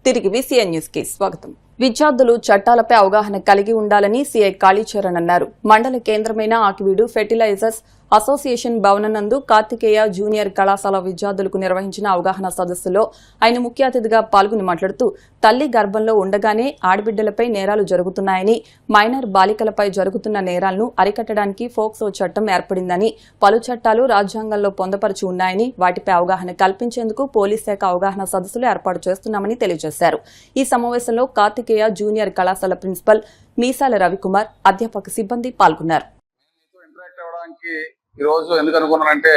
తిరిగి VCN news కి స్వాగతం. విద్యార్థులు చట్టాలపై అవగాహన కలిగి ఉండాలని సీఐ కాళీచరణ్ అన్నారు. మండల కేంద్రమైన ఆకివీడు ఫెర్టిలైజర్స్ అసోసియేషన్ భవనంనందు కార్తికేయ జూనియర్ కళాశాల విద్యార్థులకు నిర్వహించిన అవగాహన సదస్సులో ఆయన ముఖ్య అతిథిగా పాల్గొని మాట్లాడుతూ తల్లి గర్భంలో ఉండగానే ఆడబిడ్డలపై నేరాలు జరుగుతున్నాయని, మైనర్ బాలికలపై జరుగుతున్న నేరాలను అరికట్టడానికి ఫోక్సో చట్టం ఏర్పడిందని, పలు చట్టాలు రాజ్యాంగంలో పొందపరిచి ఉన్నాయని, వాటిపై అవగాహన కల్పించేందుకు పోలీస్ శాఖ అవగాహన సదస్సులు ఏర్పాటు చేస్తున్నామని తెలియజేశారు. ఈ సమావేశంలో కార్తికేయ జూనియర్ కళాశాల ప్రిన్సిపల్ మీసాల రవికుమార్, అధ్యాపక సిబ్బంది పాల్గొన్నారు. ఈ రోజు ఎందుకు అనుకున్నానంటే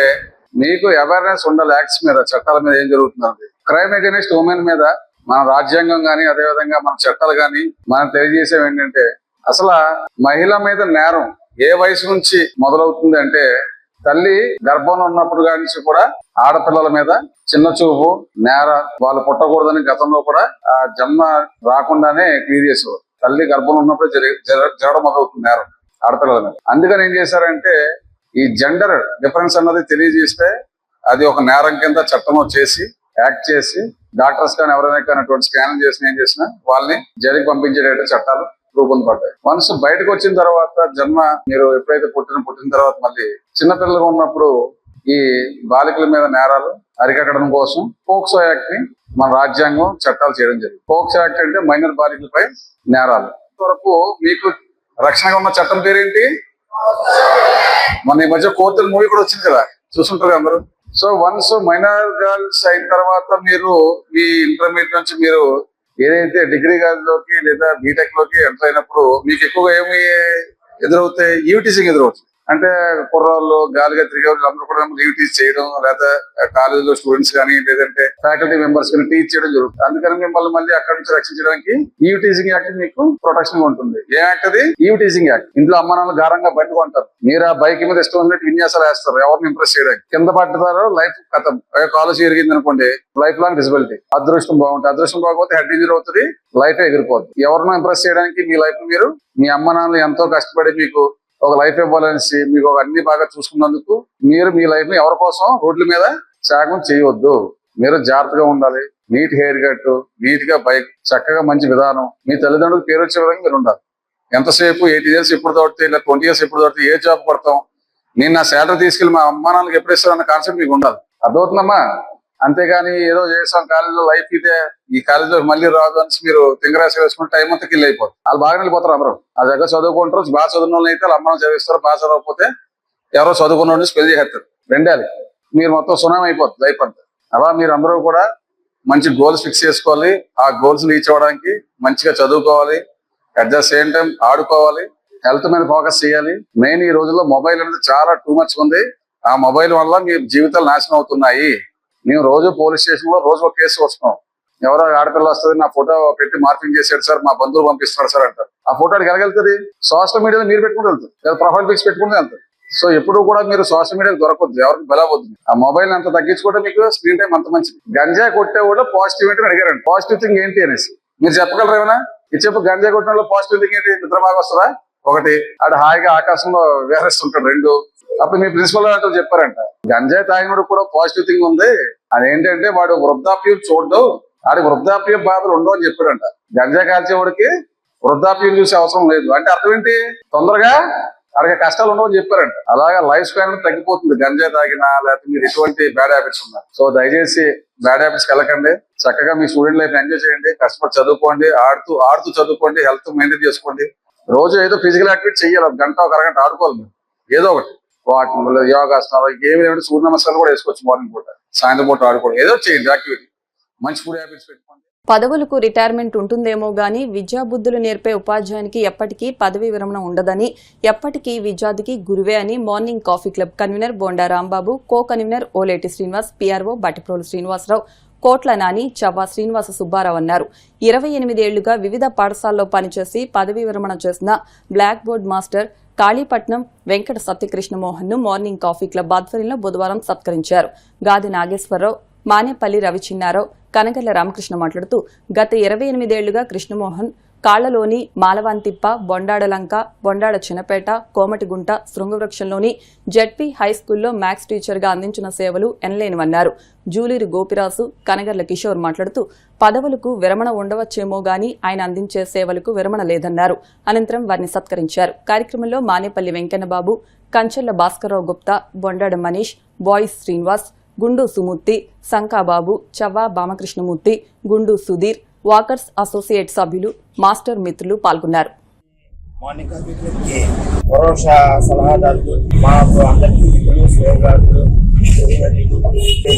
మీకు అవేర్నెస్ ఉండాలి యాక్ట్స్ మీద, చట్టాల మీద ఏం జరుగుతుంది. క్రైమ్ అగైనెస్ట్ ఉమెన్ మీద మన రాజ్యాంగం గానీ అదేవిధంగా మన చట్టాలు గానీ మనం తెలియజేసేవి ఏంటంటే అసలు మహిళ మీద నేరం ఏ వయసు నుంచి మొదలవుతుంది అంటే తల్లి గర్భంలో ఉన్నప్పుడు నుంచి కూడా ఆడపిల్లల మీద చిన్న చూపు నేర, వాళ్ళు పుట్టకూడదని గతంలో కూడా ఆ జన్మ రాకుండానే క్లియర్ చేసేవారు. తల్లి గర్భంలో ఉన్నప్పుడు జరగడం మొదలవుతుంది నేరం ఆడపిల్లల మీద. అందుకని ఏం చేశారంటే ఈ జెండర్ డిఫరెన్స్ అన్నది తెలియజేస్తే అది ఒక నేరం కింద చట్టం చేసి యాక్ట్ చేసి డాక్టర్స్ కానీ ఎవరైనా కానీ అటువంటి స్కానింగ్ చేసిన ఏం చేసినా వాళ్ళని జైలుకి పంపించేట చట్టాలు రూపొందపడ్డాయి. వన్స్ బయటకు వచ్చిన తర్వాత జన్మ మీరు ఎప్పుడైతే పుట్టిన తర్వాత మళ్ళీ చిన్నపిల్లలుగా ఉన్నప్పుడు ఈ బాలికల మీద నేరాలు అరికట్టడం కోసం పోక్సో యాక్ట్ ని మన రాజ్యాంగం చట్టాలు చేయడం జరిగింది. పోక్సో యాక్ట్ అంటే మైనర్ బాలికలపై నేరాలు. వరకు మీకు రక్షణగా ఉన్న చట్టం పేరేంటి? మన ఈ మధ్య కోర్టుల మూవీ కూడా వచ్చింది కదా, చూసుంటారు అందరూ. సో వన్స్ మైనర్ గర్ల్స్ అయిన తర్వాత మీరు మీ ఇంటర్మీడియట్ నుంచి మీరు ఏదైతే డిగ్రీ లోకి లేదా బీటెక్ లోకి ఎంటర్ అయినప్పుడు మీకు ఎక్కువగా ఏమి ఎదురవుతాయి? ఈవిటీసింగ్ ఎదురవుతుంది. అంటే కుర్రాళ్ళు గాలిగా తిరిగే అందరూ కూడా ఈవిటీస్ చేయడం, లేదా కాలేజీలో స్టూడెంట్స్ కానీ లేదంటే ఫ్యాకల్టీ మెంబర్స్ కానీ టీచ్ చేయడం జరుగుతుంది. అందుకని మిమ్మల్ని మళ్ళీ అక్కడి నుంచి రక్షించడానికి ఈవిటీసింగ్ యాక్ట్ మీకు ప్రొటెక్షన్ ఉంటుంది. ఏ యాక్ట్ అది? ఈవిటీసింగ్ యాక్ట్. ఇంట్లో అమ్మ నాన్నలు గారంగా బండి కొంటారు, మీరు ఆ బైక్ మీద ఇష్టం ఉన్నట్టు విన్యాసాలు వేస్తారు ఎవరిని ఇంప్రెస్ చేయడానికి. కింద పట్టుతారో లైఫ్ కథం, కాలేజ్ ఎరిగింది అనుకోండి లైఫ్ లాంగ్ డిసబిలిటీ. అదృష్టం బాగుంటుంది, అదృష్టం బాగోతే హెడ్ ఇంజరీ అవుతుంది, లైఫ్ ఎగిరిపోతుంది. ఎవరినో ఇంప్రెస్ చేయడానికి మీ లైఫ్ మీరు మీ అమ్మ నాన్నలు ఎంతో కష్టపడి మీకు ఒక లైఫ్ ఇవ్వాలనేసి మీకు అన్ని బాగా చూసుకున్నందుకు మీరు మీ లైఫ్ ని ఎవరి కోసం రోడ్ల మీద త్యాగం చేయవద్దు. మీరు జాగ్రత్తగా ఉండాలి. నీట్ హెయిర్ కట్, నీట్ గా బైక్, చక్కగా మంచి విధానం, మీ తల్లిదండ్రులకు పేరు వచ్చే విధంగా మీరు ఉండాలి. ఎంతసేపు 18 years ఎప్పుడు తోడితే ఇలా 20 years ఎప్పుడు తోడితే ఏ జాబ్ కొడతాం, నేను నా శాలరీ తీసుకెళ్ళి మా అమ్మ నాన్నకి ఎప్పుడు ఇస్తాను అన్న కాన్సెప్ట్ మీకు ఉండాలి. అర్థమవుతుందమ్మా? అంతేగాని ఏదో చేసాం కాలేజీలో లైఫ్ ఇదే, ఈ కాలేజీలో మళ్ళీ రాదు అని మీరు తింగరాసి వేసుకుని టైం అంతా కిల్ అయిపోతుంది. వాళ్ళు బాగా వెళ్ళిపోతారు. అందరూ ఆ దగ్గర చదువుకుంటారు, బాగా చదువున్న వాళ్ళు అయితే వాళ్ళ అమ్మని చదివిస్తారు, బాగా చదవకపోతే ఎవరో చదువుకున్న వాళ్ళు స్పెల్ చేస్తారు. రెండేళ్ళు మీరు మొత్తం సునామీ అయిపోతుంది లైఫ్ అంతా. అలా మీరు అందరూ కూడా మంచి గోల్స్ ఫిక్స్ చేసుకోవాలి. ఆ గోల్స్ రీచ్ అవ్వడానికి మంచిగా చదువుకోవాలి, అట్ ద సేమ్ టైం ఆడుకోవాలి, హెల్త్ మీద ఫోకస్ చేయాలి. మెయిన్ ఈ రోజుల్లో మొబైల్ అనేది చాలా టూ మచ్ ఉంది. ఆ మొబైల్ వల్ల మీ జీవితాలు నాశనం అవుతున్నాయి. మేము రోజు పోలీస్ స్టేషన్ లో రోజు ఒక కేసు వస్తున్నాం. ఎవరో ఆడపిల్ల వస్తుంది, నా ఫోటో పెట్టి మార్పింగ్ చేశాడు సార్, మా బంధువులు పంపిస్తున్నాడు సార్ అంటారు. ఆ ఫోటోకి ఎలాగెళ్తుంది? సోషల్ మీడియాలో మీరు పెట్టుకుంటూ వెళ్తుంది, లేదా ప్రొఫైల్ పిక్స్ పెట్టుకుంటూ వెళ్తుంది. సో ఎప్పుడు కూడా మీరు సోషల్ మీడియాకి దొరకవద్దు, ఎవరికి బలవద్దు. ఆ మొబైల్ అంత తగ్గించుకుంటే మీకు స్క్రీన్ టైం అంత మంచిది. గంజా కొట్టే కూడా పాజిటివ్ ఏంటి అడిగారండి. పాజిటివ్ థింగ్ ఏంటి అనేసి మీరు చెప్పగలరు ఏమైనా? ఇది చెప్పు. గంజా కొట్టిన పాజిటివ్ థింగ్ ఏంటి? నిద్ర బాగా వస్తుందా? ఒకటి, ఆడు హాయిగా ఆకాశంలో వేరేస్తుంటాడు. రెండు, అప్పుడు మీ ప్రిన్సిపల్ అంటూ చెప్పారంట గంజాయి తాగినప్పుడు కూడా పాజిటివ్ థింగ్ ఉంది, అదేంటంటే వాడు వృద్ధాప్యం చూడడం, ఆడికి వృద్ధాప్య బాధలు ఉండవు అని చెప్పాడంట. గంజా కాల్చేవాడికి వృద్ధాప్యం చూసే అవసరం లేదు అంటే అర్థం ఏంటి? తొందరగా ఆడికి కష్టాలు ఉండవు అని చెప్పారంట. అలాగా లైఫ్ స్పాన్ తగ్గిపోతుంది గంజా తాగినా, లేకపోతే మీరు ఎటువంటి బ్యాడ్ హ్యాబిట్స్ ఉన్నా. సో దయచేసి బ్యాడ్ హ్యాబిట్స్ వెళ్ళకండి. చక్కగా మీ స్టూడెంట్ లైఫ్ ఎంజాయ్ చేయండి, కష్టపడి చదువుకోండి, ఆడుతూ చదువుకోండి, హెల్త్ మెయింటైన్ చేసుకోండి. రోజు ఏదో ఫిజికల్ యాక్టివిటీ చెయ్యాలి, ఒక గంట ఒక అరగంట ఆడుకోవాలి. మీరు ఏదో ఒకటి వాకింగ్, యోగాసనాలు, ఏమి లేదంటే సూర్య నమస్కారాలు కూడా వేసుకోవచ్చు. మార్నింగ్ పూట, సాయంత్రం పూట ఆడుకోవడం, ఏదో చేయండి యాక్టివిటీ. మంచి ఫుడ్ హ్యాబిట్స్ పెట్టుకోండి. పదవులకు రిటైర్మెంట్ ఉంటుందేమో గానీ విద్యాబుద్ధులు నేర్పే ఉపాధ్యాయునికి ఎప్పటికీ పదవీ విరమణ ఉండదని, ఎప్పటికీ విద్యార్థికి గురువే అని morning coffee club convener Bonda Rambabu, co convener Oleti Srinivas, PRO Bhattiprolu Srinivasarao, Kotla Nani, Chhaava Srinivasa Subbarao అన్నారు. 28 ఏళ్లుగా వివిధ పాఠశాలలో పనిచేసి పదవీ విరమణ చేసిన blackboard master Kalipatnam Venkata Satyakrishnamohan ను మార్నింగ్ కాఫీ క్లబ్ ఆధ్వర్యంలో బుధవారం సత్కరించారు. గాది నాగేశ్వరరావు, మానేపల్లి రవిచిన్నారావు, కనగల్ల రామకృష్ణ మాట్లాడుతూ గత 28 ఏళ్లుగా కృష్ణమోహన్ కాళ్లలోని మాలవాంతిప్ప, బొండాడలంక, బొండాడ చిన్నపేట, కోమటిగుంట, శృంగవృక్షంలోని జెడ్పీ హైస్కూల్లో మ్యాథ్స్ టీచర్గా అందించిన సేవలు ఎనలేనివన్నారు. జూలూరి గోపిరాజు, కనగర్ల కిషోర్ మాట్లాడుతూ పదవులకు విరమణ ఉండవచ్చేమో గాని ఆయన అందించే సేవలకు విరమణ లేదన్నారు. అనంతరం వారిని సత్కరించారు. కార్యక్రమంలో మానేపల్లి వెంకన్నబాబు, కంచెల్ల భాస్కరరావు గుప్తా, బొండాడ మనీష్, బాయ్స్ శ్రీనివాస్, గుండు సుమూర్తి, సంకాబాబు, చవ్వా బామకృష్ణమూర్తి, గుండు సుధీర్, వాకర్స్ అసోసియేట్ సభ్యులు, మాస్టర్ మిత్రులు పాల్గొన్నారు. పరోక్ష సలహాదారులు మాకు అందరికీ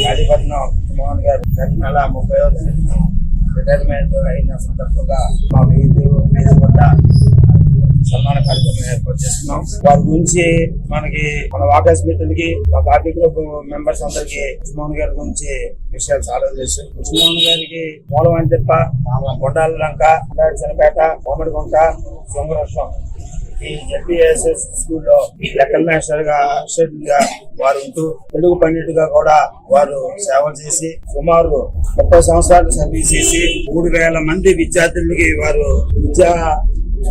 గాడిపట్నం మోహన్ గారు గత నెల 30వ రిటైర్మెంట్ అయిన సందర్భంగా మా వీధి వద్ద సన్మాన కార్యక్రమం ఏర్పాటు చేస్తున్నాం. వారి గురించి మన వాకర్స్ మిత్రులకి, మా పార్టీ గ్రూప్ మెంబర్స్ అందరికి ఉస్మాన్ గారి గురించి విషయాలు చాలా తెలుసు. ఉస్మాన్ గారికి మూలవాంతిప్ప, కొండాల లంక, చిన్నపేట, కోమడిగుంట, శృంగవృక్షం ఈ జెడ్పీఎస్ఎస్ స్కూల్లో లెక్కల మాస్టర్ గా అసిస్టెంట్ గా వారు ఉంటూ తెలుగు పండితుగా కూడా వారు సేవలు చేసి సుమారు 30 సంవత్సరాలు సర్వీస్ చేసి 3000 మంది విద్యార్థులకి వారు విద్యా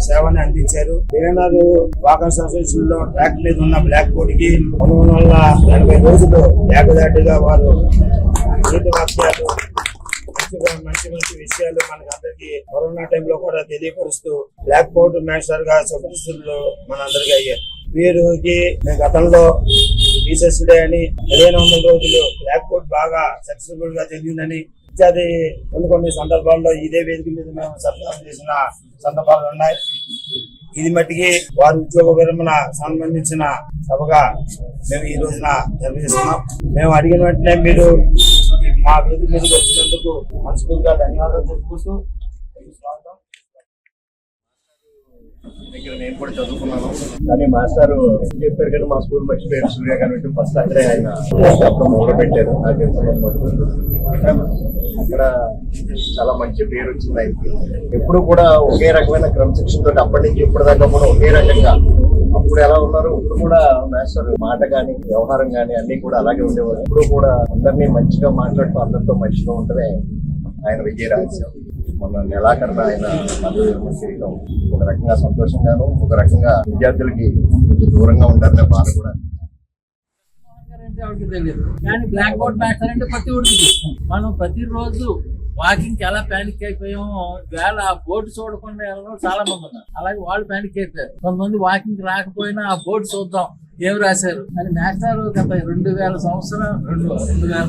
సేవని అందించారు. ఏనాడు వాకర్స్ అసోసియేషన్ లో ట్రాక్ మీద ఉన్న బ్లాక్ బోర్డ్ కి 380 రోజులు ఏకదాటిగా వారు నీతి వాక్యాలు మంచి విషయాలు మనకి అందరికి కరోనా టైంలో కూడా తెలియపరుస్తూ బ్లాక్ బోర్డ్ మాస్టర్ గా సుప్రసిద్ధులు మనందరికీ అయ్యారు. వీరికి గతంలో టీచర్స్ డే అని 1500 రోజులు బ్లాక్ బోర్డ్ బాగా సక్సెస్ఫుల్ గా జరిగిందని ఇత్యాది కొన్ని సందర్భాల్లో ఇదే వేదిక మీద మేము సత్కారం చేసిన సందర్భాలు ఉన్నాయి. ఇది మట్టికి వారి ఉద్యోగ విరమణ సంబంధించిన సభగా మేము ఈ రోజున నిర్వహిస్తున్నాం. మేము అడిగిన వెంటనే మీరు మా వేదిక మీదకి వచ్చినందుకు మనస్ఫూర్తిగా ధన్యవాదాలు చెప్పుకుంటూ దగ్గర నేను కూడా చదువుకున్నాను. కానీ మాస్టర్ చెప్పారు కానీ మా స్కూల్ మర్చిపోయారు. సూర్య కాబట్టి ఫస్ట్ అక్కడే ఆయన మొదలు పెట్టారు. అక్కడ చాలా మంచి పేరు వచ్చింది ఆయనకి. ఎప్పుడు కూడా ఒకే రకమైన క్రమశిక్షణ తోటి అప్పటి నుంచి ఇప్పటిదాకా కూడా ఒకే రకంగా అప్పుడు ఎలా ఉన్నారు ఇప్పుడు కూడా మాస్టర్ మాట గాని వ్యవహారం గాని అన్ని కూడా అలాగే ఉండేవారు. ఇప్పుడు కూడా అందరినీ మంచిగా మాట్లాడుతూ అందరితో మంచిగా ఉండటమే ఆయన విజయ రహస్యం. మన నెలాఖరున ఆయన పదవి చేయడం ఒక రకంగా సంతోషంగాను, ఒక రకంగా విద్యార్థులకి కొంచెం దూరంగా ఉంటారనే బాధ కూడా. తెలియదు కానీ బ్లాక్ బోర్డ్ మాస్టర్ అంటే ప్రతి ఒడికి మనం ప్రతిరోజు వాకింగ్ ఎలా ప్యానిక్ అయిపోయామో వేళ ఆ బోర్డు చూడకుండా వెళ్ళడం చాలా మంది ఉన్నారు. అలాగే వాళ్ళు ప్యానిక్ అయిపోయారు. కొంతమంది వాకింగ్ రాకపోయినా ఆ బోర్డు చూద్దాం ఏం రాశారు అని మాస్టర్ గత 2000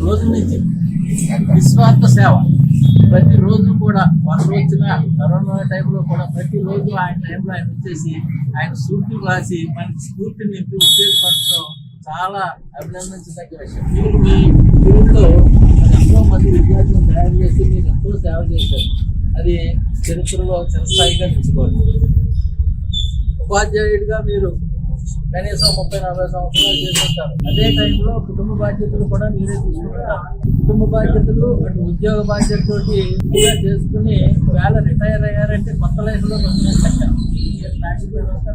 రోజుల నుంచి నిస్వార్థ సేవ ప్రతిరోజు కూడా వరకు వచ్చిన కరోనా టైంలో కూడా ప్రతిరోజు ఆయన టైంలో ఆయన వచ్చేసి ఆయన సూట్లు రాసి మనకి స్ఫూర్తిని ఉత్తేజపరచడం చాలా అభినందించదగ్గ విషయం. మీరు మీ ఊళ్ళో ఎంతో మంది విద్యార్థులను తయారు చేసి మీరు ఎంతో సేవ చేశారు. అది చరిత్రలో చిరస్థాయిగా నిలుచుకోవాలి. ఉపాధ్యాయుడిగా మీరు కనీసం 30-40 సంవత్సరాలు చేస్తుంటారు. అదే టైంలో కుటుంబ బాధ్యతలు కూడా మీరే తీసుకుంటారు. కుటుంబ బాధ్యతలు అటు ఉద్యోగ బాధ్యతతోటి చేసుకుని వేళ రిటైర్ అయ్యారంటే కొత్త లైఫ్ లో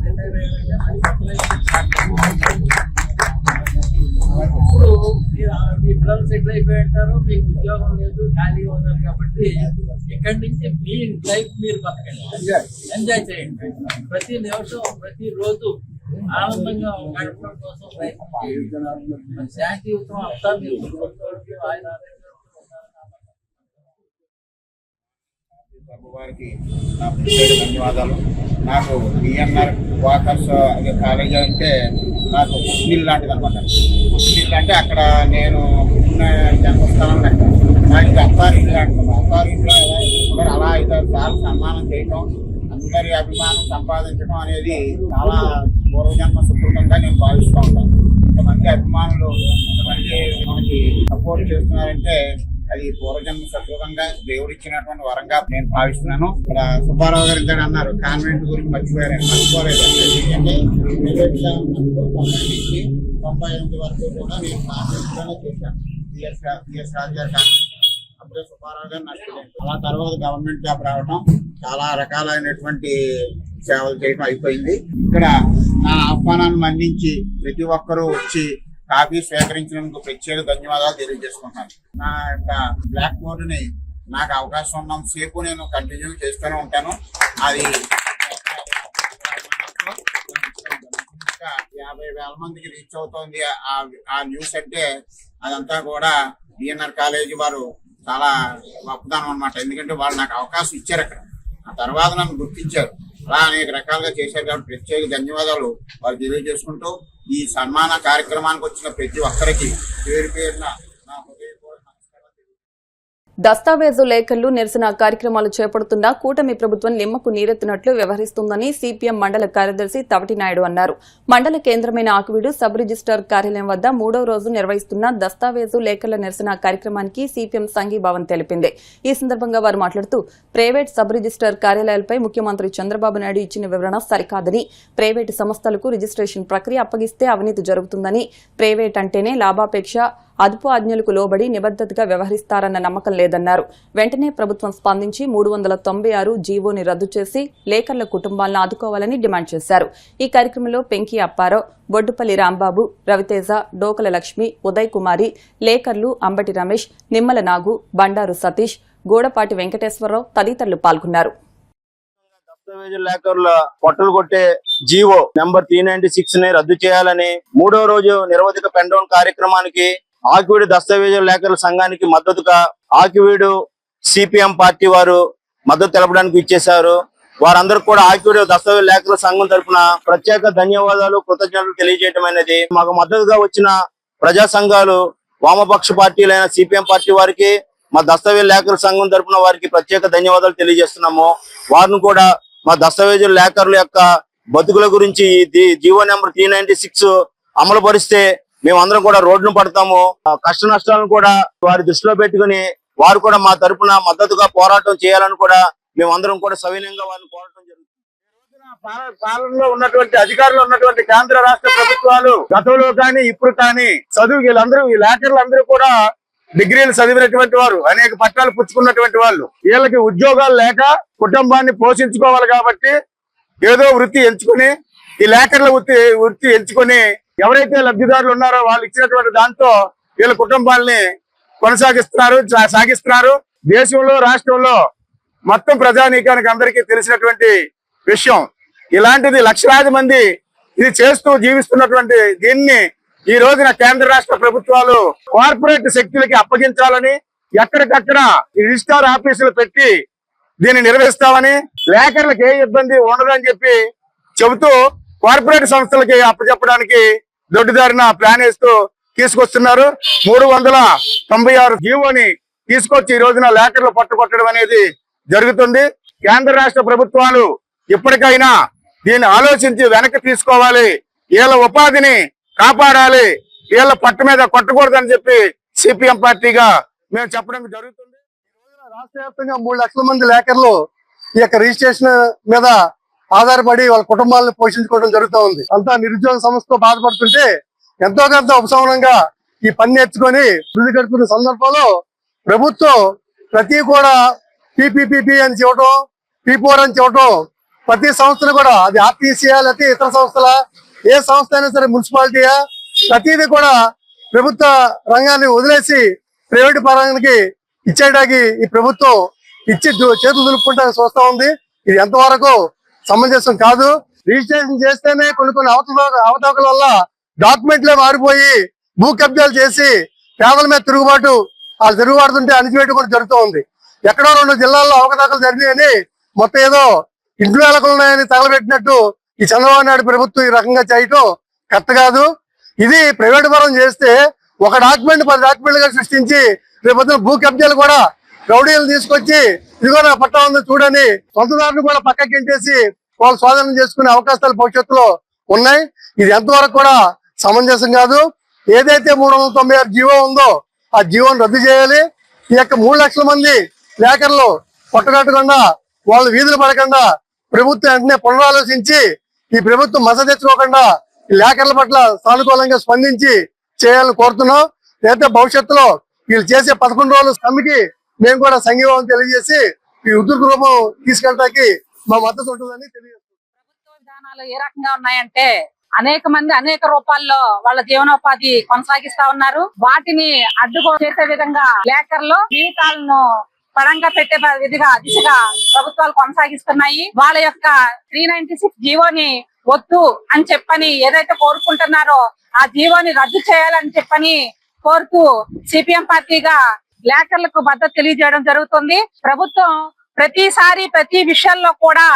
రిటైర్ అయ్యారంటే కొత్త లైఫ్. ఇప్పుడు మీ పిల్లలు సెటిల్ అయిపోయి ఉంటారు, మీకు ఉద్యోగం లేదు, ఖాళీగా ఉన్నారు. కాబట్టి ఇక్కడి నుంచి మీ లైఫ్ మీరు బతకండి, ఎంజాయ్ చేయండి. ప్రతి నిమిషం ప్రతిరోజు ఆనందంగా గడపడం కోసం ప్రయత్నం చేయండి. శాంతియుతం అంతా మీరు వారికి నా ప్రత్యేక ధన్యవాదాలు. నాకు డిఎన్ఆర్ వాకర్స్ కాలేజ్ అంటే నాకు పుట్టిల్లు లాంటిది అనమాట. పుట్టిల్లు అంటే అక్కడ నేను ఉన్న జన్మస్థానం లెక్క. నాకు అత్తారింటి లాంటిది. అత్తారింట్లో అలా 5-6 సార్లు సన్మానం చేయటం, అందరి అభిమానం సంపాదించడం అనేది చాలా పూర్వజన్మ సుకృతంగా నేను భావిస్తూ ఉంటాను. ఇంతమంది అభిమానులు ఇంతమంది మనకి సపోర్ట్ చేస్తున్నారంటే అది పూర్వజన్మ సత్వంగా దేవుడు ఇచ్చినటువంటి వరంగా నేను భావిస్తున్నాను. ఇక్కడ సుబ్బారావు గారు ఇద్దరు అన్నారు కాన్వెంట్ గురించి మర్చిపోలేదు. ఎందుకంటే 98 వరకు కూడా నేను కాన్వెంట్ లోనే చేశాను. బిఎస్ రాజు గారు కాన్వెంట్, అప్పుడే సుబ్బారావు గారు నచ్చులేదు. అలా తర్వాత గవర్నమెంట్ జాబ్ రావడం, చాలా రకాలైనటువంటి సేవలు చేయడం అయిపోయింది. ఇక్కడ నా ఆహ్వానాన్ని మన్నించి ప్రతి ఒక్కరూ వచ్చి కాఫీ స్వీకరించినందుకు ప్రత్యేక ధన్యవాదాలు తెలియజేసుకుంటున్నాను. నా యొక్క బ్లాక్ బోర్డుని నాకు అవకాశం ఉన్నంత సేపు నేను కంటిన్యూ చేస్తూనే ఉంటాను. అది ఇంకా 50,000 మందికి రీచ్ అవుతోంది ఆ న్యూస్ అంటే అదంతా కూడా డిఎన్ఆర్ కాలేజీ వారు చాలా గొప్పదనం అన్నమాట. ఎందుకంటే వాళ్ళు నాకు అవకాశం ఇచ్చారు అక్కడ, ఆ తర్వాత నన్ను గుర్తించారు. అలా అనేక రకాలుగా చేశారు కాబట్టి ప్రత్యేక ధన్యవాదాలు వారు తెలియజేసుకుంటూ ఈ సన్మాన కార్యక్రమానికి వచ్చిన ప్రతి ఒక్కరికి పేరు పేరున నా హృదయపూర్వక నమస్కారాలు. దస్తావేజు లేఖలు నిరసన కార్యక్రమాలు చేపడుతున్న కూటమి ప్రభుత్వం నిమ్మకు నీరెత్తినట్లు వ్యవహరిస్తుందని సిపిఎం మండల కార్యదర్శి తవటినాయుడు అన్నారు. మండల కేంద్రమైన ఆకివీడు సబ్ రిజిస్టార్ కార్యాలయం వద్ద 3వ రోజు నిర్వహిస్తున్న దస్తావేజు లేఖల నిరసన కార్యక్రమానికి సిపిఎం సంఘీభావం తెలిపింది. ఈ సందర్భంగా వారు మాట్లాడుతూ ప్రైవేట్ సబ్ రిజిస్టార్ కార్యాలయాలపై ముఖ్యమంత్రి చంద్రబాబు నాయుడు ఇచ్చిన వివరణ సరికాదని, ప్రైవేటు సంస్థలకు రిజిస్ట్రేషన్ ప్రక్రియ అప్పగిస్తే అవినీతి జరుగుతుందని, ప్రైవేట్ అంటేనే లాభాపేక్ష, అదుపు ఆజ్ఞలకు లోబడి నిబద్దతగా వ్యవహరిస్తారన్న నమ్మకం లేదన్నారు. వెంటనే ప్రభుత్వం స్పందించి 396 జీవోని రద్దు చేసి లేఖర్ల కుటుంబాలను ఆదుకోవాలని డిమాండ్ చేశారు. ఈ కార్యక్రమంలో పెంకి అప్పారావు, బొడ్డుపల్లి రాంబాబు, రవితేజ, డోకల లక్ష్మి, ఉదయ్ కుమారి, లేఖర్లు అంబటి రమేష్, నిమ్మల నాగు, బండారు సతీష్, గోడపాటి వెంకటేశ్వరరావు తదితరులు పాల్గొన్నారు. దస్తావేజు లేఖరుల పట్టులు కొట్టే జీవో నెంబర్ 396 ని రద్దు చేయాలని 3వ రోజు నిరవధిక పెన్ డౌన్ కార్యక్రమానికి ఆకివీడు దస్తావేజు లేఖరుల సంఘానికి మద్దతుగా ఆకివీడు సిపిఎం పార్టీ వారు మద్దతు తెలపడానికి ఇచ్చేశారు. వారందరూ కూడా ఆకివీడు దస్తావేజు లేఖరుల సంఘం తరఫున ప్రత్యేక ధన్యవాదాలు, కృతజ్ఞతలు తెలియజేయడం అనేది. మాకు మద్దతుగా వచ్చిన ప్రజా సంఘాలు, వామపక్ష పార్టీలైన సిపిఎం పార్టీ వారికి, మా దస్తావేజు లేఖరుల సంఘం తరఫున వారికి ప్రత్యేక ధన్యవాదాలు తెలియజేస్తున్నాము. వారిని కూడా మా దస్తావేజు లేఖరుల యొక్క బతుకుల గురించి జీవో నెంబర్ 396 అమలు పరిస్తే మేమందరం కూడా రోడ్డును పడతాము. కష్ట నష్టాలను కూడా వారి దృష్టిలో పెట్టుకుని వారు కూడా మా తరపున మద్దతుగా పోరాటం చేయాలని కూడా మేమందరం కూడా సవినయంగా వారిని కోరటం జరుగుతుంది. పాలనలో ఉన్నటువంటి అధికారులు ఉన్నటువంటి కేంద్ర రాష్ట్ర ప్రభుత్వాలు గతంలో కానీ ఇప్పుడు కానీ వీళ్ళందరూ ఈ లేఖరులందరూ కూడా డిగ్రీలు చదివినటువంటి వారు, అనేక పట్టాలు పుచ్చుకున్నటువంటి వాళ్ళు. వీళ్ళకి ఉద్యోగాలు లేక కుటుంబాన్ని పోషించుకోవాలి కాబట్టి ఏదో వృత్తి ఎంచుకుని, ఈ లేఖర్ల వృత్తి ఎంచుకుని ఎవరైతే లబ్ధిదారులు ఉన్నారో వాళ్ళు ఇచ్చినటువంటి దాంతో వీళ్ళ కుటుంబాలని సాగిస్తున్నారు. దేశంలో, రాష్ట్రంలో మొత్తం ప్రజానీకానికి అందరికీ తెలిసినటువంటి విషయం. ఇలాంటిది లక్షలాది మంది ఇది చేస్తూ జీవిస్తున్నటువంటి దీన్ని ఈ రోజున కేంద్ర రాష్ట్ర ప్రభుత్వాలు కార్పొరేట్ శక్తులకి అప్పగించాలని, ఎక్కడికక్కడ రిజిస్టార్ ఆఫీసులు పెట్టి దీన్ని నిర్వహిస్తామని, లేఖర్లకు ఏ ఇబ్బంది ఉండదని చెప్పి చెబుతూ కార్పొరేట్ సంస్థలకి అప్పచెప్పడానికి దొడ్డిదారిన ప్లాన్ వేస్తూ తీసుకొస్తున్నారు. 396 జీవోని తీసుకొచ్చి ఈ రోజున లేఖర్లు పట్టుకొట్టడం అనేది జరుగుతుంది. కేంద్ర రాష్ట్ర ప్రభుత్వాలు ఇప్పటికైనా దీన్ని ఆలోచించి వెనక్కి తీసుకోవాలి, వీళ్ళ ఉపాధిని కాపాడాలి, వీళ్ళ పట్టు మీద కొట్టకూడదని చెప్పి సిపిఎం పార్టీగా మేము చెప్పడం జరుగుతుంది. రాష్ట్ర వ్యాప్తంగా 3 లక్షల మంది లేఖర్లు ఈ యొక్క రిజిస్ట్రేషన్ మీద ఆధారపడి వాళ్ళ కుటుంబాలను పోషించుకోవడం జరుగుతూ ఉంది. అంతా నిరుద్యోగ సమస్యతో బాధపడుతుంటే ఎంతో కొంత ఉపశమనంగా ఈ పని నేర్చుకొని వృద్ధి గడుపుతున్న సందర్భంలో ప్రభుత్వం ప్రతి కూడా PPP అని చెప్పడం, P4 అని చెప్పడం, ప్రతి సంస్థలు కూడా అది ఆర్టీసీయా లేకపోతే ఇతర సంస్థల, ఏ సంస్థ అయినా సరే మున్సిపాలిటీయా, ప్రతిదీ కూడా ప్రభుత్వ రంగాన్ని వదిలేసి ప్రైవేట్ పరానికి ఇచ్చేయడానికి ఈ ప్రభుత్వం చేతులు దులుపుకుంటానికి చూస్తా ఉంది. ఇది ఎంతవరకు సమంజసం కాదు. రిజిస్ట్రేషన్ చేస్తేనే కొన్ని అవతవకల వల్ల డాక్యుమెంట్లే మారిపోయి భూ కబ్జాలు చేసి పేదల మీద తిరుగుబాటుంటే అణిచివేయడం కూడా జరుగుతూ ఉంది. ఎక్కడో 2 జిల్లాల్లో అవకతవకలు జరిగాయని మొత్తం ఏదో ఇంట్లో ఎలకలున్నాయని తగలబెట్టినట్టు ఈ చంద్రబాబు నాయుడు ప్రభుత్వం ఈ రకంగా చేయటం కరెక్ట్ కాదు. ఇది ప్రైవేట్ పరం చేస్తే ఒక డాక్యుమెంట్ 10 డాక్యుమెంట్లుగా సృష్టించి రేపొద్దున భూ కబ్జాలు కూడా రౌడీలు తీసుకొచ్చి ఇదిగో నా పట్టా ఉంది చూడని సొంతదారుని కూడా పక్కకి ఇంటేసి వాళ్ళు స్వాధీనం చేసుకునే అవకాశాలు భవిష్యత్తులో ఉన్నాయి. ఇది ఎంతవరకు కూడా సమంజసం కాదు. ఏదైతే 396 జీవో ఉందో ఆ జీవోను రద్దు చేయాలి. ఈ యొక్క 3 లక్షల మంది లేఖర్లు పట్టుకట్టకుండా వాళ్ళు వీధులు పడకుండా ప్రభుత్వం వెంటనే పునరాలోచించి ఈ ప్రభుత్వం మద్దతు తెచ్చుకోకుండా ఈ లేఖర్ల పట్ల సానుకూలంగా స్పందించి చేయాలని కోరుతున్నాం. లేకపోతే భవిష్యత్తులో వీళ్ళు చేసే 11 రోజుల సమ్మెకి మేము కూడా సంఘీభావం తెలియజేసి ఈ ఉధృత రూపం తీసుకెళ్ళడానికి మా మద్దతు ఉంటుందని తెలియజేస్తున్నాం. ప్రభుత్వ విధానాలు ఏ రకంగా ఉన్నాయంటే అనేక మంది అనేక రూపాల్లో వాళ్ళ జీవనోపాధి కొనసాగిస్తా ఉన్నారు. వాటిని అడ్డుకో చేసే విధంగా లేఖర్లు జీవితాలను పడంగా పెట్టే దిశగా ప్రభుత్వాలు కొనసాగిస్తున్నాయి. వాళ్ళ యొక్క 396 జీవోని వద్దు అని చెప్పని ఏదైతే కోరుకుంటున్నారో ఆ జీవోని రద్దు చేయాలని చెప్పని కోరుతూ సిపిఎం పార్టీగా లేఖర్లకు మద్దతు తెలియజేయడం జరుగుతుంది. ప్రభుత్వం ప్రతిసారి ప్రతి విషయాల్లో కూడా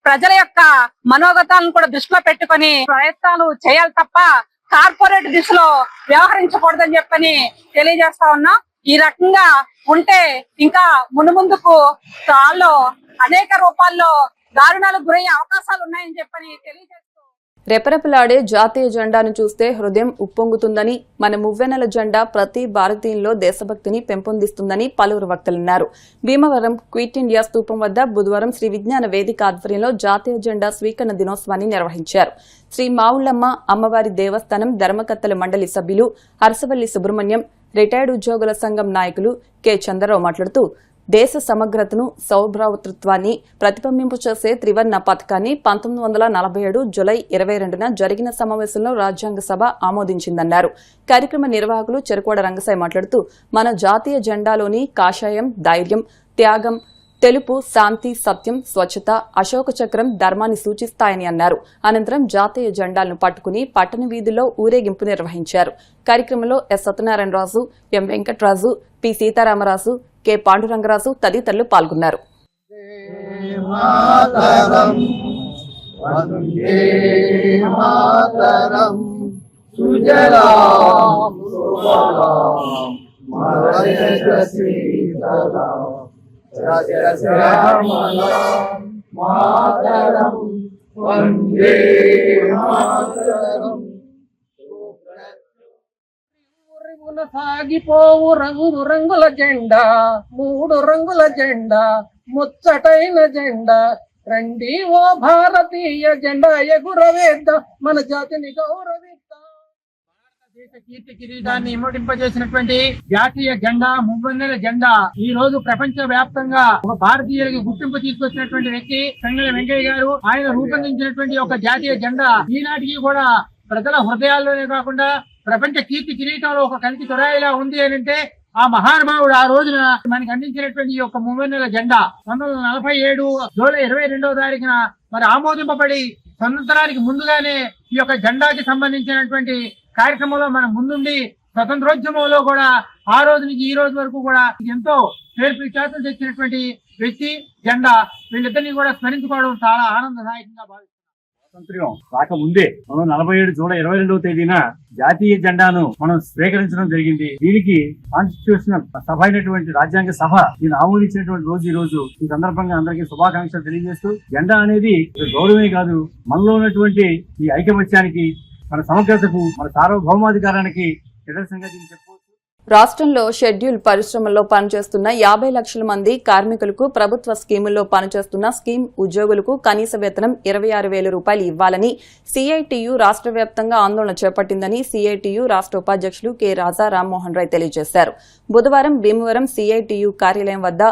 ప్రజల యొక్క మనోగతాలను కూడా దృష్టిలో పెట్టుకొని ప్రయత్నాలు చేయాలి తప్ప కార్పొరేట్ దిశలో వ్యవహరించకూడదని చెప్పని తెలియజేస్తా ఉన్నాం. ఈ రకంగా ఉంటే ఇంకా ముందుకు వాళ్ళు అనేక రూపాల్లో దారుణాలకు గురయ్యే అవకాశాలు ఉన్నాయని చెప్పని తెలియజేస్తూ రెపరెపలాడే జాతీయ జెండాను చూస్తే హృదయం ఉప్పొంగుతుందని, మన మువ్వెన్నెల జెండా ప్రతి భారతీయుల్లో దేశభక్తిని పెంపొందిస్తుందని పలువురు వక్తలన్నారు. భీమవరం క్విట్ ఇండియా స్తూపం వద్ద బుధవారం శ్రీ విజ్ఞాన వేదిక ఆధ్వర్యంలో జాతీయ జెండా స్వీకరణ దినోత్సవాన్ని నిర్వహించారు. శ్రీ మావుళ్లమ్మ అమ్మవారి దేవస్థానం ధర్మకర్తల మండలి సభ్యులు అరసవల్లి సుబ్రహ్మణ్యం, రిటైర్డ్ ఉద్యోగుల సంఘం నాయకులు కె చంద్రరావు మాట్లాడుతూ దేశ సమగ్రతను, సౌభ్రాతృత్వాన్ని ప్రతిబింబింపు చేసే త్రివర్ణ పథకాన్ని 1947 జులై 22న జరిగిన సమావేశంలో రాజ్యాంగ సభ ఆమోదించిందన్నారు. కార్యక్రమ నిర్వాహకులు చెరుకోడ రంగసాయి మాట్లాడుతూ మన జాతీయ జెండాలోని కాషాయం ధైర్యం, త్యాగం, తెలుపు శాంతి, సత్యం, స్వచ్ఛత, అశోక చక్రం ధర్మాన్ని సూచిస్తాయని అన్నారు. అనంతరం జాతీయ జెండాలను పట్టుకుని పట్టణ వీధుల్లో ఊరేగింపు నిర్వహించారు. కార్యక్రమంలో ఎస్ సత్యనారాయణరాజు, ఎం వెంకటరాజు, పి సీతారామరాజు, కె పాండురంగరాజు తదితరులు పాల్గొన్నారు. సాగిపోవు రంగు రంగుల జెండా, 3 రంగుల జెండా, ముచ్చటైన జెండా, రండి ఓ భారతీయ జెండా ఎగురవేద్దాం, మన జాతిని గౌరవిద్దాం. భారతదేశ కీర్తి కిరీటాన్ని ఇమ్మడింపజేసినటువంటి జాతీయ జెండా, మువ్వెన్నెల జెండా ఈ రోజు ప్రపంచ వ్యాప్తంగా ఒక భారతీయులకి గుర్తింపు తీసుకొచ్చినటువంటి వ్యక్తి సంగళ వెంకయ్య గారు. ఆయన రూపొందించినటువంటి ఒక జాతీయ జెండా ఈనాటికి కూడా ప్రజల హృదయాల్లోనే కాకుండా ప్రపంచ కీర్తి కిరీటంలో ఒక కంటి తొరాయిలా ఉంది అని అంటే ఆ మహానుభావుడు ఆ రోజున మనకి అందించినటువంటి ఈ యొక్క మువ్వెన్నెల జెండా 1947 జూలై 22వ తారీఖున మరి ఆమోదింపబడి స్వతంత్రానికి ముందుగానే ఈ యొక్క జెండాకి సంబంధించినటువంటి కార్యక్రమంలో మనం ముందుండి స్వతంత్రోద్యమంలో కూడా ఆ రోజు నుంచి ఈ రోజు వరకు కూడా ఎంతో పేరు ప్రఖ్యాతులు తెచ్చినటువంటి వ్యక్తి జెండా. వీళ్ళిద్దరినీ కూడా స్మరించుకోవడం చాలా ఆనందదాయకంగా భావిస్తున్నాం. స్వాతంత్ర్యం రాకముందే 1947 జూలై 22వ తేదీన జాతీయ జెండాను మనం స్వీకరించడం జరిగింది. దీనికి కాన్స్టిట్యూషనల్ సభ అయినటువంటి రాజ్యాంగ సభ దీన్ని ఆమోదించినటువంటి రోజు ఈ రోజు. ఈ సందర్భంగా అందరికీ శుభాకాంక్షలు తెలియజేస్తూ జెండా అనేది గౌరవమే కాదు, మనలో ఉన్నటువంటి ఈ ఐకమత్యానికి, మన సమగ్రతకు, మన సార్వభౌమాధికారానికి నిదర్శనంగా దీన్ని చెప్పవచ్చు. రాష్ట్రంలో షెడ్యూల్ పరిశ్రమల్లో పనిచేస్తున్న 50 లక్షల మంది కార్మికులకు ప్రభుత్వ స్కీముల్లో పనిచేస్తున్న స్కీమ్ ఉద్యోగులకు కనీస వేతనం 26,000 రూపాయలు ఇవ్వాలని సిఐటియు రాష్ట్ర వ్యాప్తంగా ఆందోళన చేపట్టిందని సిఐటియు రాష్ట్ర ఉపాధ్యక్షులు కె రాజా రామ్మోహన్ రాయ్ తెలియజేశారు. బుధవారం భీమవరం సిఐటియు కార్యాలయం వద్ద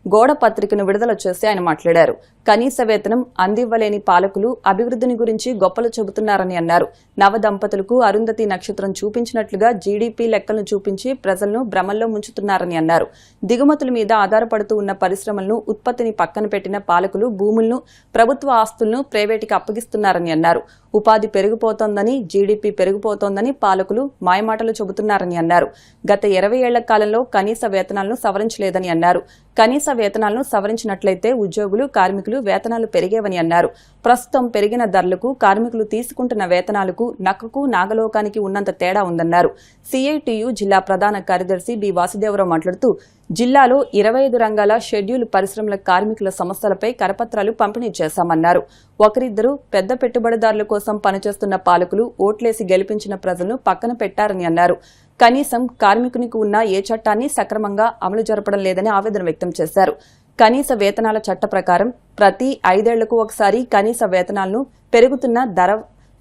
గోడ పత్రికను విడుదల చేసి ఆయన మాట్లాడారు. కనీస వేతనం అందివ్వలేని పాలకులు అభివృద్ధిని గురించి గొప్పలు చెబుతున్నారని అన్నారు. నవ దంపతులకు అరుంధతి నక్షత్రం చూపించినట్లుగా జీడీపీ లెక్కలను చూపించి ప్రజలను భ్రమల్లో ముంచుతున్నారని అన్నారు. దిగుమతుల మీద ఆధారపడుతూ ఉన్న పరిశ్రమలను, ఉత్పత్తిని పక్కన పెట్టిన పాలకులు భూములను, ప్రభుత్వ ఆస్తులను ప్రైవేటుకి అప్పగిస్తున్నారని అన్నారు. ఉపాధి పెరిగిపోతోందని, జీడీపీ పెరిగిపోతోందని పాలకులు మాయమాటలు చెబుతున్నారని అన్నారు. గత 20 ఏళ్ల కాలంలో కనీస వేతనాలను సవరించలేదని అన్నారు. కనీస వేతనాలను సవరించినట్లయితే ఉద్యోగులు, కార్మికులు వేతనాలు పెరిగేవని అన్నారు. ప్రస్తుతం పెరిగిన ధరలకు, కార్మికులు తీసుకుంటున్న వేతనాలకు, నక్కకు నాగలోకానికి ఉన్నంత తేడా ఉందన్నారు. సిఐటియు జిల్లా ప్రధాన కార్యదర్శి బి వాసుదేవరావు మాట్లాడుతూ జిల్లాలో 25 రంగాల షెడ్యూల్ పరిశ్రమల కార్మికుల సమస్యలపై కరపత్రాలు పంపిణీ చేశామన్నారు. ఒకరిద్దరు పెద్ద పెట్టుబడిదారుల కోసం పనిచేస్తున్న పాలకులు ఓట్లేసి గెలిపించిన ప్రజలను పక్కన పెట్టారని అన్నారు. కనీసం కార్మికునికి ఉన్న ఏ చట్టాన్ని సక్రమంగా అమలు జరపడం లేదని ఆవేదన వ్యక్తం చేశారు. కనీస వేతనాల చట్ట ప్రకారం ప్రతి 5 ఏళ్లకు ఒకసారి కనీస వేతనాలను పెరుగుతున్న ధర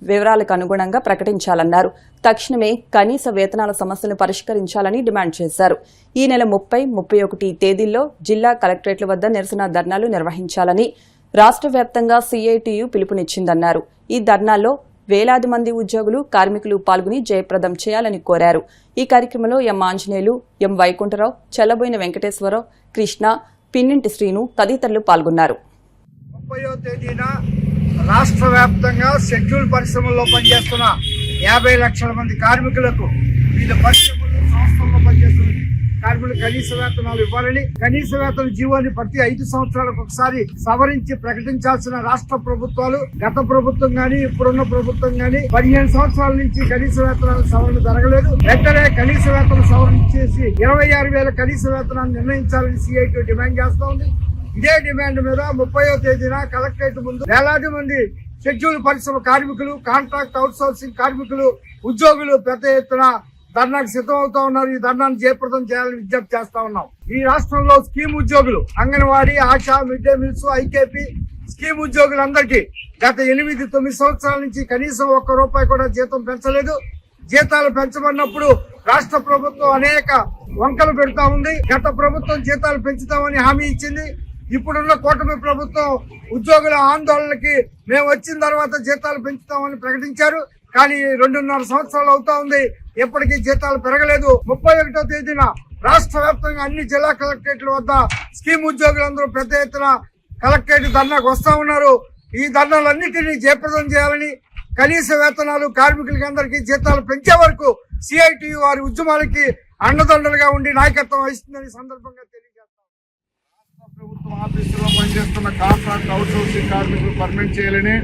వివరాలకు అనుగుణంగా ప్రకటించాలన్నారు. తక్షణమే కనీస వేతనాల సమస్యలను పరిష్కరించాలని డిమాండ్ చేశారు. ఈ నెల 30, 31 తేదీల్లో జిల్లా కలెక్టరేట్ల వద్ద నిరసన ధర్నాలు నిర్వహించాలని రాష్ట్ర వ్యాప్తంగా సిఐటియు పిలుపునిచ్చిందన్నారు. ఈ ధర్నాల్లో వేలాది మంది ఉద్యోగులు, కార్మికులు పాల్గొని జయప్రదం చేయాలని కోరారు. ఈ కార్యక్రమంలో ఎం ఆంజనేయులు, ఎం వైకుంఠరావు, చెల్లబోయిన వెంకటేశ్వరరావు, కృష్ణ, పిన్నింటి శ్రీను తదితరులు పాల్గొన్నారు. 30వ తేదీన రాష్ట్ర వ్యాప్తంగా షెడ్యూల్ పరిశ్రమల్లో పనిచేస్తున్న 50 లక్షల మంది కార్మికులకు వివిధ పరిశ్రమలు సంస్థల్లో పనిచేస్తున్న కార్మికులకు కనీస వేతనాలు ఇవ్వాలని, కనీస వేతన జీవోని ప్రతి 5 సంవత్సరాలకు ఒకసారి సవరించి ప్రకటించాల్సిన రాష్ట్ర ప్రభుత్వాలు, గత ప్రభుత్వం గాని ఇప్పుడున్న ప్రభుత్వం గాని 15 సంవత్సరాల నుంచి కనీస వేతనాల సవరణ జరగలేదు. వెంటనే కనీస వేతన సవరణ చేసి 26,000 కనీస వేతనాన్ని నిర్ణయించాలని సిఐటి డిమాండ్ చేస్తా ఉంది. ఇదే డిమాండ్ మీద 30వ తేదీన కలెక్టరేట్ ముందు వేలాది మంది షెడ్యూల్ పరిశ్రమ కార్మికులు, కాంట్రాక్ట్ అవుట్ సోర్సింగ్ కార్మికులు, ఉద్యోగులు పెద్ద ఎత్తున ధర్నాకు సిద్ధం అవుతా ఉన్నారు. ఈ ధర్నాను జయప్రదం చేయాలని విజ్ఞప్తి చేస్తా ఉన్నాం. ఈ రాష్ట్రంలో స్కీమ్ ఉద్యోగులు, anganwadi, ASHA, mid day meals, IKP scheme ఉద్యోగులందరికీ గత 8-9 సంవత్సరాల నుంచి కనీసం ₹1 కూడా జీతం పెంచలేదు. జీతాలు పెంచబడినప్పుడు రాష్ట్ర ప్రభుత్వం అనేక వంకలు పెడతా ఉంది. గత ప్రభుత్వం జీతాలు పెంచుతామని హామీ ఇచ్చింది. ఇప్పుడున్న కూటమి ప్రభుత్వం ఉద్యోగుల ఆందోళనకి మేము వచ్చిన తర్వాత జీతాలు పెంచుతామని ప్రకటించారు. కానీ 2.5 సంవత్సరాలు అవుతా ఉంది, ఎప్పటికీ జీతాలు పెరగలేదు. 31వ తేదీన రాష్ట్ర వ్యాప్తంగా అన్ని జిల్లా కలెక్టరేట్ల వద్ద స్కీమ్ ఉద్యోగులందరూ పెద్ద ఎత్తున కలెక్టరేట్ ధర్నాకు వస్తా ఉన్నారు. ఈ ధర్నాలన్నింటినీ జయప్రదం చేయాలని, కనీస వేతనాలు కార్మికులకి అందరికీ జీతాలు పెంచే వరకు సిఐటి వారి ఉద్యమాలకి అండదండలుగా ఉండి నాయకత్వం వహిస్తుందని సందర్భంగా తెలియజేస్తాం. రాష్ట్ర ప్రభుత్వం ఆఫీసులో పనిచేస్తున్న కాంట్రాక్ట్ అవుట్ సోర్సింగ్ కార్మికులు పర్మనెంట్ చేయాలని,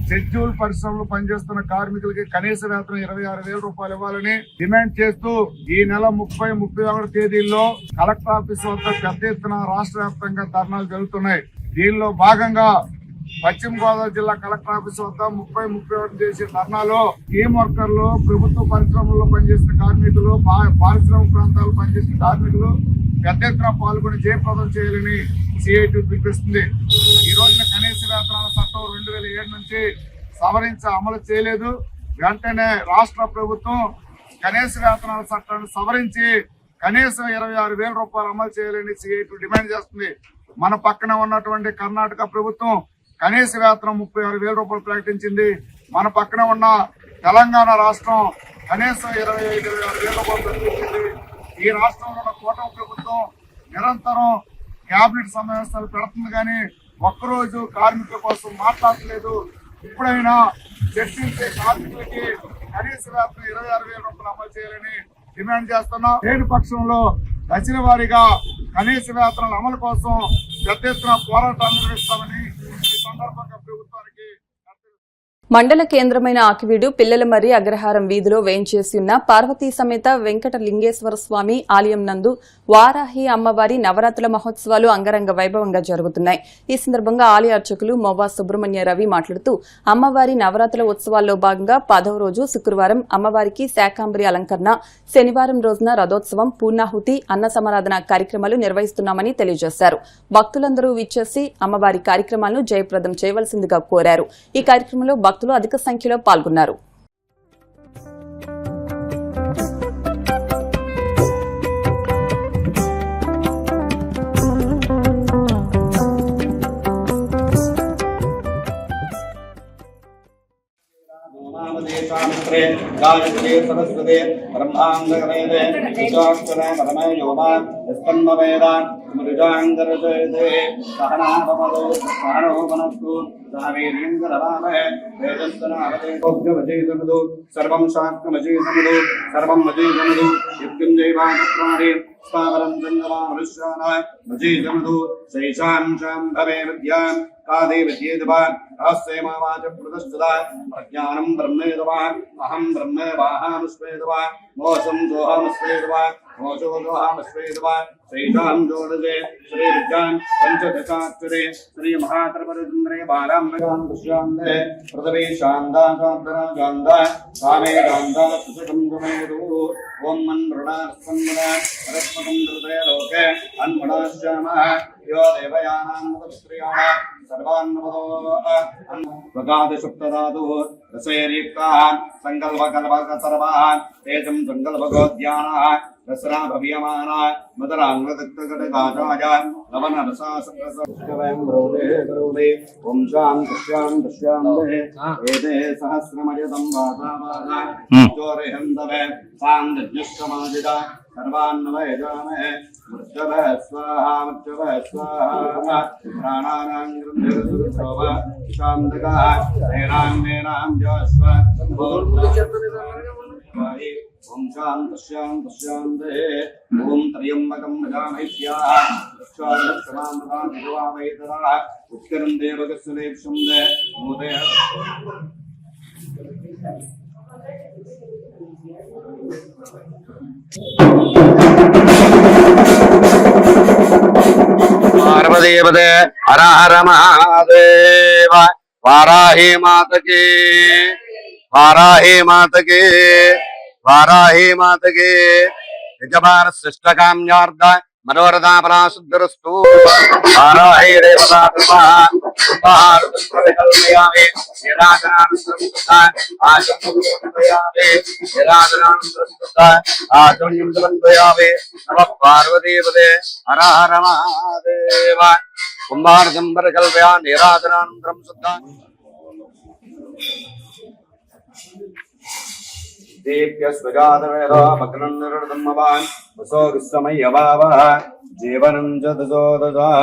షెడ్యూల్ పరిశ్రమలో పనిచేస్తున్న కార్మికులకి కనీస వేతనం ₹26,000 ఇవ్వాలని డిమాండ్ చేస్తూ ఈ నెల 30, 31 తేదీల్లో కలెక్టర్ ఆఫీస్ వద్ద పెద్ద ఎత్తున రాష్ట్ర వ్యాప్తంగా ధర్నాలు జరుగుతున్నాయి. దీనిలో భాగంగా పశ్చిమ గోదావరి జిల్లా కలెక్టర్ ఆఫీస్ వద్ద 30, 31 చేసే ధర్నాలో టీమ్ వర్కర్లు, ప్రభుత్వ పరిశ్రమల్లో పనిచేస్తున్న కార్మికులు, పారిశ్రామిక ప్రాంతాల్లో పనిచేస్తున్న కార్మికులు పెద్ద ఎత్తున పాల్గొని జయప్రదం చేయాలని సిఐటి పిలిపిస్తుంది. ఈ రోజున కనీస వేతనాల చట్టం 2007 నుంచి సవరించి అమలు చేయలేదు. వెంటనే రాష్ట్ర ప్రభుత్వం కనీస వేతనాల చట్టాన్ని సవరించి కనీసం ₹26,000 అమలు చేయాలని సిఐటి డిమాండ్ చేస్తుంది. మన పక్కన ఉన్నటువంటి కర్ణాటక ప్రభుత్వం కనీస వేతనం ₹36,000 ప్రకటించింది. మన పక్కన ఉన్న తెలంగాణ రాష్ట్రం కనీసం ₹26,000 ప్రకటించింది. ఈ రాష్ట్రంలో ఉన్న కూటమి ప్రభుత్వం నిరంతరం క్యాబినెట్ సమావేశాలు పెడుతుంది, కానీ ఒక్కరోజు కార్మికుల కోసం మాట్లాడలేదు. ఇప్పుడైనా చర్చించే కార్మికులకి కనీస వేతనం ₹26,000 అమలు చేయాలని డిమాండ్ చేస్తున్నాం. లేని పక్షంలో దశల వారీగా కనీస వేతనాల అమలు కోసం పెద్ద ఎత్తున పోరాటాలు నిర్వహిస్తామని ఈ సందర్భంగా ప్రభుత్వానికి మండల కేంద్రమైన ఆకివీడు పిల్లలమర్రి అగ్రహారం వీధిలో వేంచేసి ఉన్న పార్వతీ సమేత వెంకట లింగేశ్వర స్వామి ఆలయం నందు వారాహి అమ్మవారి నవరాత్రుల మహోత్సవాలు అంగరంగ వైభవంగా జరుగుతున్నాయి. ఈ సందర్భంగా ఆలయ అర్చకులు మొవ్వా సుబ్రహ్మణ్య రవి మాట్లాడుతూ అమ్మవారి నవరాత్రుల ఉత్సవాల్లో భాగంగా 10వ రోజు శుక్రవారం అమ్మవారికి శాకాంబరి అలంకరణ, శనివారం రోజున రథోత్సవం, పూర్ణాహుతి, అన్న సమారాధన కార్యక్రమాలు నిర్వహిస్తున్నామని తెలియజేశారు. భక్తులందరూ విచ్చేసి అమ్మవారి కార్యక్రమాలను జయప్రదం చేయవలసిందిగా కోరారు. ఈ కార్యక్రమంలో భక్తులు అధిక సంఖ్యలో పాల్గొన్నారు. गायत्री सरस्वती ब्रह्मांडकमेदे विचाक्षरे परमे योगान स्कन्मवेदान मृजांगरजयते सहनावमदो सहनो वनस्तु सहवीर्यंगरवामहे वेदस्तनावते भोग्यवजेतमदो सर्वं शास्त्रमजेतमदो सर्वं मजेतमदो युक्तिंजैवानप्राणे स्थावरं जंगमामनुष्यानाय मजेतमदो शैशां शाम्भवे विद्यां कादे विद्येदवा रहस्यमावाच प्रदस्तदा प्रज्ञानं ब्रह्मेदवा अहं ब्रह्म वाहामस्वेदवा मोसं सोहमस्वेदवा मोसो सोहमस्वेदवा शैशां जोडजे श्री विद्यां पंचदशाक्षरे श्री महात्रपरचन्द्रे बालाम्बगां दृश्यान्ते पृथ्वी शान्ता शान्तरा शान्ता कामे शान्ता सुसुखं गमेदु ओं मन्मृणास्पन्दना परस्परं हृदये लोके अन्मणाश्यामः यो देवयानां नमस्त्रियाः सर्वान् नमो वगादिशुक्तधातुः रसैर्युक्ताः सङ्कल्पकल्पकसर्वाः तेजं सङ्कल्पगोद्यानाः रसना भव्यमानाः मदराङ्गदग्धगडगाजाय लवनरसासकसवयं ब्रोदे ॐ दश्यान्ते एते सहस्रमयतं वातावाः चोरहन्दवे सान्दज्ञश्चमादिदा सर्वान्नवयजामहे मृत्यवः स्वाहा मृत्यवः स्वाहा प्राणानां गृह्णीरसुरसोम शान्तकः नैनां जोस्व ओम शांत शांत शांते ओम त्र्यंबकं भजामहे स्वाहा स्वाहा भगवामहे तदा उत्करं देवगस्सलेप्सं दे मोदय पार्वतीपदे हर हर महादेव वाराही मात की वाराही मात की वाराही मात की यजमान श्रेष्ठ काम्यार्थ मनोरथा पराशुद्धरस्तु वाराही देवता कल्पयामि नमः पार्वतीपदे हर हर महादेव कुंभार्जंबर कल्पया निराजनानंतरं शुद्धा दीप्यस्वजातवेदो मग्नं निर्दम्मवान् वसोगस्समयभावः जीवनं च दशोदशः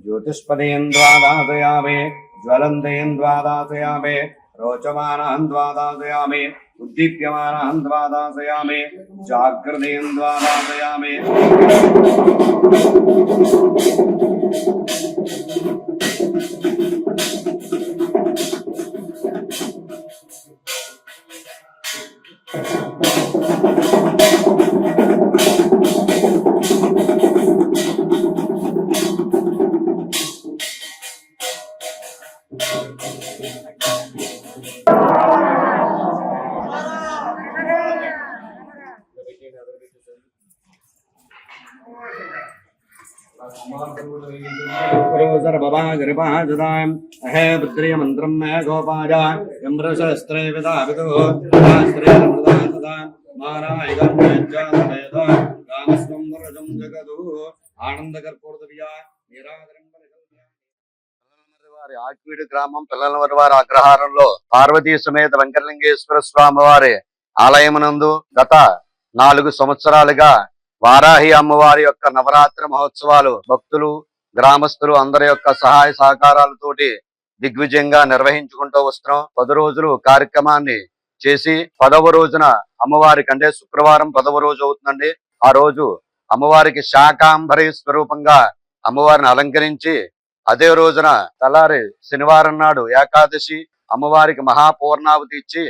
ज्योतिष्पदेन्द्वादासयामि ज्वलन्तेन्द्वादासयामि रोचमानान्द्वादासयामि उद्दीप्यमानान्द्वादासयामि जागृतेन्द्वादासयामि अहे पुत्रिय मंत्रम में गोपाज यम्रशस्त्रे विदाविदो शास्त्रे मृदा मारायगं वेद कामस्वं वरजं जगदु आनंद कर्पूरदिव्या निरादरं వారి ఆక్వీడు గ్రామం పిల్లలవారి వారి అగ్రహారంలో పార్వతీ సమేత వెంకటలింగేశ్వర స్వామి వారి ఆలయమునందు గత 4 సంవత్సరాలుగా వారాహి అమ్మవారి యొక్క నవరాత్రి మహోత్సవాలు భక్తులు గ్రామస్తులు అందరి యొక్క సహాయ సహకారాలతోటి దిగ్విజయంగా నిర్వహించుకుంటూ వస్తున్నాం. 10 రోజులు కార్యక్రమాన్ని చేసి 10వ రోజున అమ్మవారికి అంటే శుక్రవారం 10వ రోజు అవుతుందండి. ఆ రోజు అమ్మవారికి శాకాంబరి స్వరూపంగా అమ్మవారిని అలంకరించి అదే రోజున తెల్లారి శనివారం నాడు ఏకాదశి అమ్మవారికి మహాపూర్ణావతి ఇచ్చి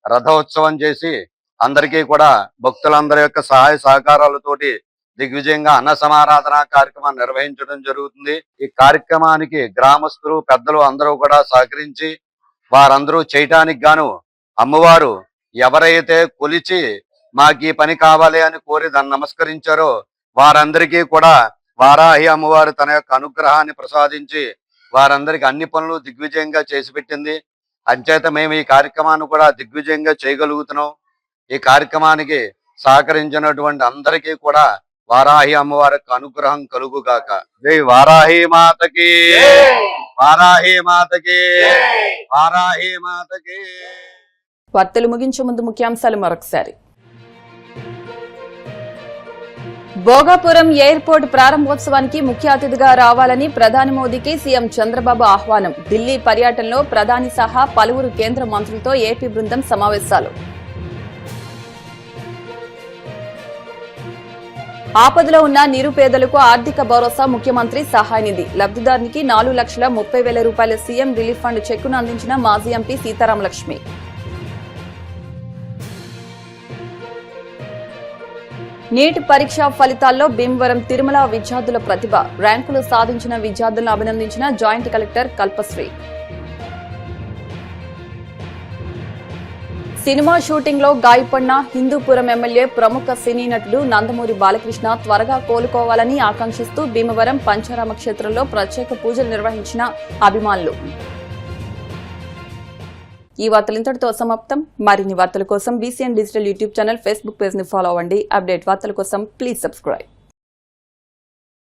రథోత్సవం చేసి అందరికీ కూడా భక్తులందరి యొక్క సహాయ సహకారాలతోటి దిగ్విజయంగా అన్న సమారాధన కార్యక్రమాన్ని నిర్వహించడం జరుగుతుంది. ఈ కార్యక్రమానికి గ్రామస్తులు పెద్దలు అందరూ కూడా సహకరించి వారందరూ చేయటానికి గాను అమ్మవారు ఎవరైతే కొలిచి మాకు ఈ పని కావాలి అని కోరి దాన్ని నమస్కరించారో వారందరికీ కూడా వారాహి అమ్మవారు తన యొక్క అనుగ్రహాన్ని ప్రసాదించి వారందరికి అన్ని పనులు దిగ్విజయంగా చేసి పెట్టింది. అంచేత మేము ఈ కార్యక్రమాన్ని కూడా దిగ్విజయంగా చేయగలుగుతున్నాం. ఈ కార్యక్రమానికి సహకరించినటువంటి అందరికీ కూడా వారాహి అమ్మవారి యొక్క అనుగ్రహం కలుగుగాక. జై వారాహి మాతకి, వారాహి మాతకి, వారాహి మాతకి. వార్తలు ముగించే ముందు ముఖ్యాంశాలు మరొకసారి. భోగాపురం ఎయిర్పోర్ట్ ప్రారంభోత్సవానికి ముఖ్య అతిథిగా రావాలని ప్రధాని మోదీకి సీఎం చంద్రబాబు ఆహ్వానం. ఢిల్లీ పర్యటనలో ప్రధాని సహా పలువురు కేంద్ర మంత్రులతో ఏపీ బృందం సమావేశాలు. ఆపదలో ఉన్న నిరుపేదలకు ఆర్థిక భరోసా ముఖ్యమంత్రి సహాయ నిధి. లబ్ధిదారునికి 4,30,000 రూపాయల సీఎం రిలీఫ్ ఫండ్ చెక్కును అందించిన మాజీ ఎంపీ సీతారాం లక్ష్మి. నీట్ పరీక్ష ఫలితాల్లో భీమవరం తిరుమల విద్యార్థుల ప్రతిభ. ర్యాంకులు సాధించిన విద్యార్థులను అభినందించిన joint collector Kalpashri. Cinema shooting లో గాయపడిన హిందూపురం ఎమ్మెల్యే ప్రముఖ సినీ నటుడు నందమూరి బాలకృష్ణ త్వరగా కోలుకోవాలని ఆకాంక్షిస్తూ భీమవరం పంచారామ క్షేత్రంలో ప్రత్యేక పూజలు నిర్వహించిన అభిమానులు. ఈ వార్తలు ఇంతటితో సమాప్తం. మరిన్ని వార్తల కోసం BCN digital YouTube channel, Facebook page ని ఫాలో అవ్వండి. అప్డేట్ వార్తల కోసం ప్లీజ్ సబ్స్క్రైబ్.